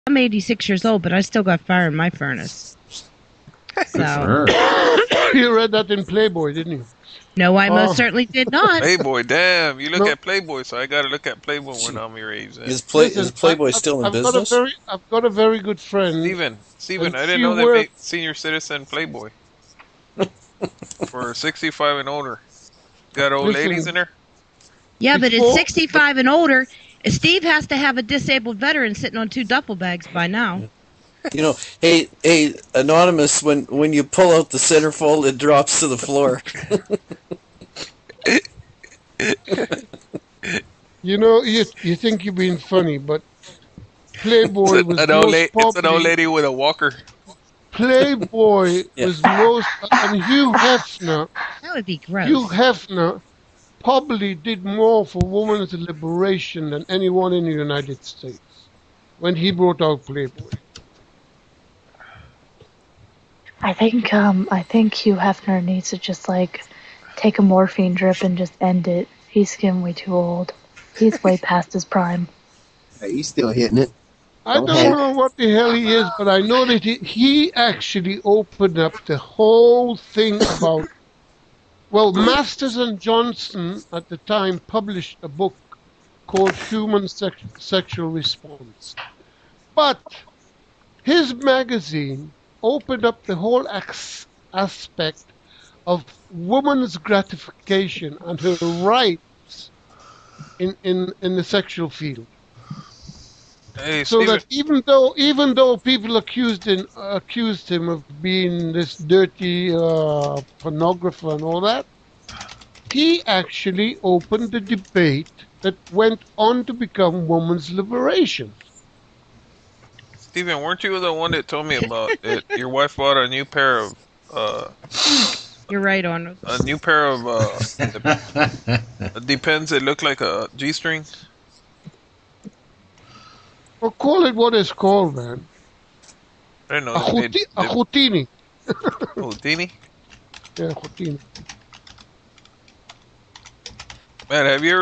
I'm 86 years old, but I still got fire in my furnace. So. You read that in Playboy, didn't you? No, I most certainly did not. Playboy, damn! You look at Playboy, so I gotta look at Playboy when I'm your age. Is Playboy still in business? I've got a very good friend. Steven, I didn't know they made senior citizen Playboy for 65 and older. Got old ladies in there. Yeah, but it's 65 and older. Steve has to have a disabled veteran sitting on 2 duffel bags by now. You know, hey, Anonymous, when you pull out the centerfold, it drops to the floor. You know, you think you're being funny, but Playboy was most popular. It's an old lady with a walker. Playboy was most, and Hugh Hefner. That would be gross. Hugh Hefner probably did more for women's liberation than anyone in the United States when he brought out Playboy. I think Hugh Hefner needs to just take a morphine drip and just end it. He's getting way too old. He's way past his prime. Hey, he's still hitting it. I don't know what the hell he is, but I know that he actually opened up the whole thing about. Well, Masters and Johnson at the time published a book called Human Sexual Response, but his magazine opened up the whole aspect of woman's gratification and her rights in the sexual field. Hey, so Steven. that even though people accused him of being this dirty pornographer and all that, he actually opened the debate that went on to become women's liberation. Steven, weren't you the one that told me about it? Your wife bought a new pair of... You're right, Arnold. A new pair of... Depends, it looked like a G-string. Well, call it what it's called, man. I don't know. A houtini. Houtini? Yeah, houtini. Man, have you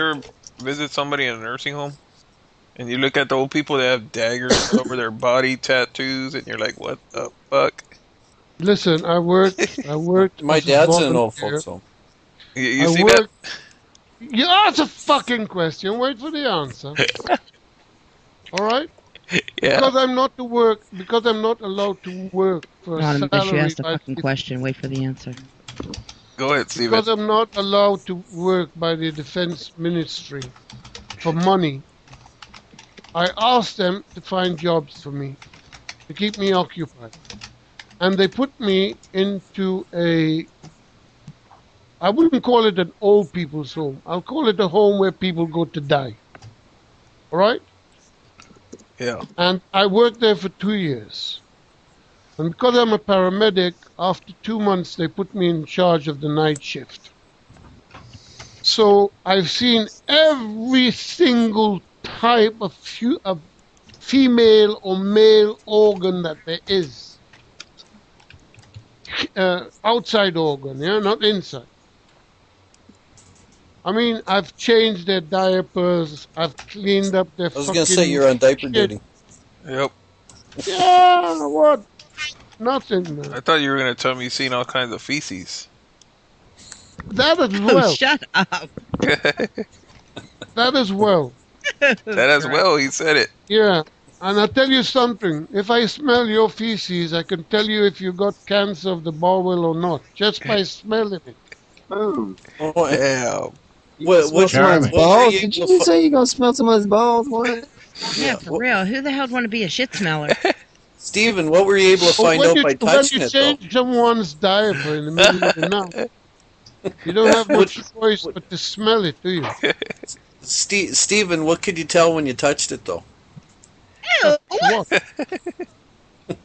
ever visited somebody in a nursing home? And you look at the old people that have daggers over their body, tattoos, and you're like, what the fuck? Listen, I worked. My dad's in an old folks home. You see that? You ask a fucking question. Wait for the answer. All right? Yeah. Because I'm not allowed to work for a salary. Anonymous, you asked a fucking question. Wait for the answer. Go ahead, Steven. Because I'm not allowed to work by the Defense Ministry for money. I asked them to find jobs for me, to keep me occupied. And they put me into I wouldn't call it an old people's home. I'll call it a home where people go to die. All right? Yeah. And I worked there for 2 years. And because I'm a paramedic, after 2 months, they put me in charge of the night shift. So I've seen every single type of female or male organ that there is. Outside organ, yeah, not inside. I mean, I've changed their diapers. I've cleaned up their I was going to say you're on diaper duty. Yep. Yeah, what? Nothing, man. I thought you were going to tell me you've seen all kinds of feces. That as well. Oh, shut up. That as well. That as well, he said it. Yeah. And I'll tell you something. If I smell your feces, I can tell you if you got cancer of the bowel or not, just by smelling it. Oh, damn. What's my balls? Did you say you're going to smell someone's balls? What? Yeah, for real. Who the hell would want to be a shit smeller? Steven, what were you able to find out by touching it, though? When you change someone's diaper in the middle of the night, you don't have much choice but to smell it, do you? Steven, what could you tell when you touched it, though? Ew, what? What do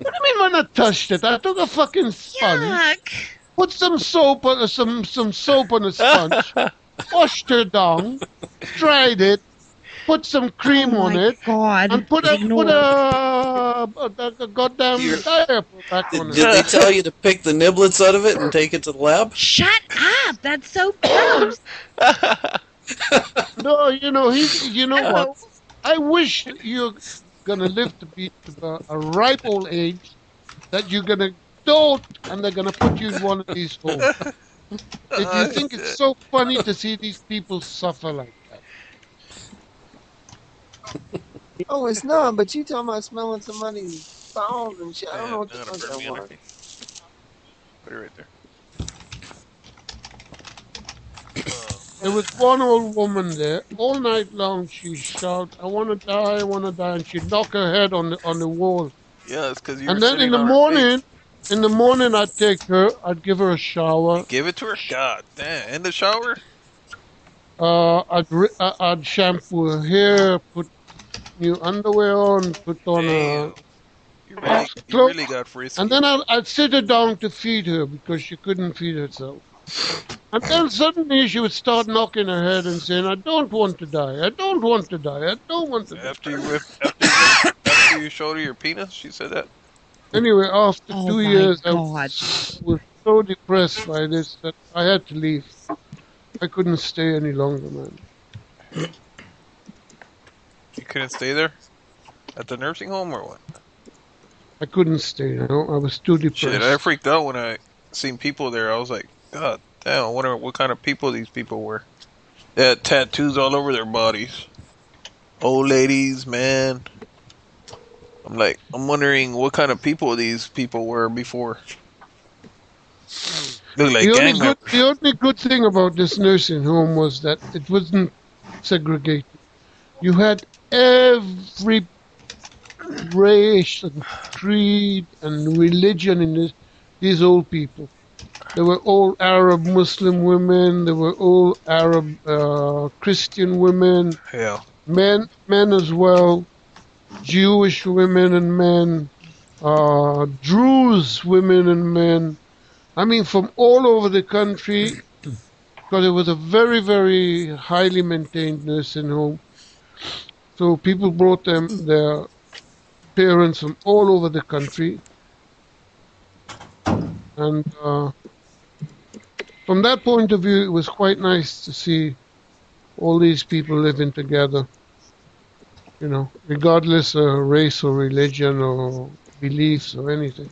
you mean when I touched it? I took a fucking sponge, Yuck. put some soap on some soap on a sponge, washed her down, dried it, put some cream on it, God. and put a goddamn diaper back on it. Did they tell you to pick the niblets out of it and take it to the lab? Shut up. That's so gross. No, you know what? I wish that you're gonna live to be to a ripe old age, that you're gonna dote and they're gonna put you in one of these homes. If you think it's Shit. so funny to see these people suffer like that. Oh, it's not. But you talking about smelling somebody's balls and shit. I don't know Man, what the not gonna fuck burn that me under. was. Put it right there. Oh, There was one old woman there all night long. She shout, "I want to die, I want to die," and she'd knock her head on the wall. yeah, it's because you were And then sitting on her face. in the morning, I'd take her, I'd give her a You shower. give it to her? God damn. In the shower? I'd shampoo her hair, put new underwear on, put on Damn. You clothes, really got and frisky. then I'd sit her down to feed her because she couldn't feed herself. And then suddenly she would start knocking her head and saying, "I don't want to die. I don't want to die. I don't want to die." After you showed her your penis, she said that. Anyway, after Oh 2 years, I God. was so depressed by this that I had to leave. I couldn't stay any longer, man. You couldn't stay there at the nursing home or what? I couldn't stay. You know, I was too depressed. Shit, I freaked out when I seen people there. I was like, God damn, I wonder what kind of people these people were. They had tattoos all over their bodies. Old ladies, man. I'm wondering what kind of people these people were before. Look like gang members. The only good thing about this nursing home was that it wasn't segregated. You had every race and creed and religion in these old people. There were all Arab Muslim women. There were all Arab Christian women. Yeah. Men as well. Jewish women and men. Druze women and men. I mean, from all over the country, because it was a very, very highly maintained nursing home. So people brought their parents from all over the country. And from that point of view, it was quite nice to see all these people living together, you know, regardless of race or religion or beliefs or anything.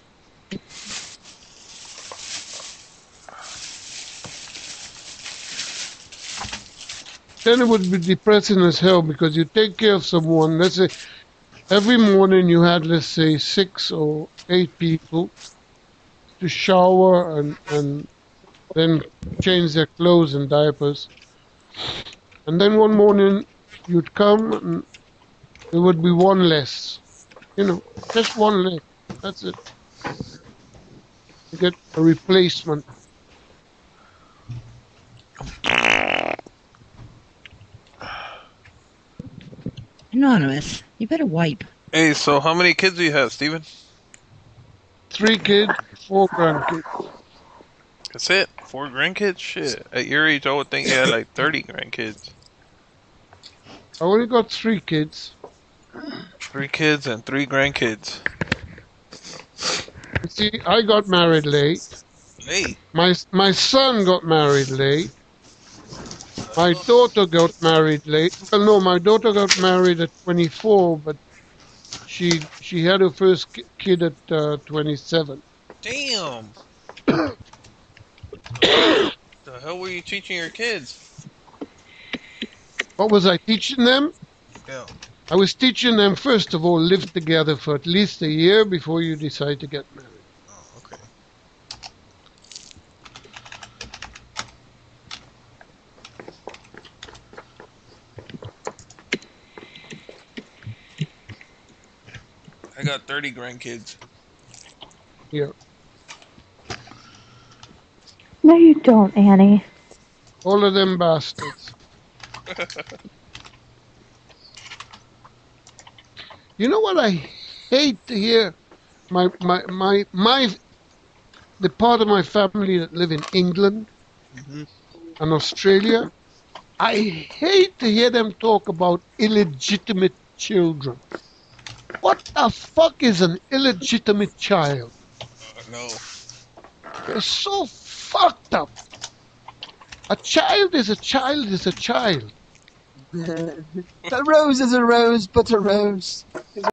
Then it would be depressing as hell because you take care of someone, let's say every morning you had, let's say, 6 or 8 people to shower and then change their clothes and diapers. And then one morning you'd come and there would be one less. You know, just one less. That's it. You get a replacement. Anonymous, you better wipe. Hey, so how many kids do you have, Steven? 3 kids, 4 grandkids. That's it? 4 grandkids? Shit. At your age, I would think you had like 30 grandkids. I only got 3 kids. 3 kids and 3 grandkids. You see, I got married late. Late? My son got married late. My daughter got married late. Well, no, my daughter got married at 24, but she had her first kid at 27. Damn! The hell were you teaching your kids? What was I teaching them? Yeah. I was teaching them, first of all, live together for at least a year before you decide to get married. Oh, okay. I got 30 grandkids. Yeah. No, you don't, Annie. All of them bastards. You know what I hate to hear? The part of my family that live in England and Australia, I hate to hear them talk about illegitimate children. What the fuck is an illegitimate child? No. They're so fucked up. A child is a child is a child. A rose is a rose, but a rose.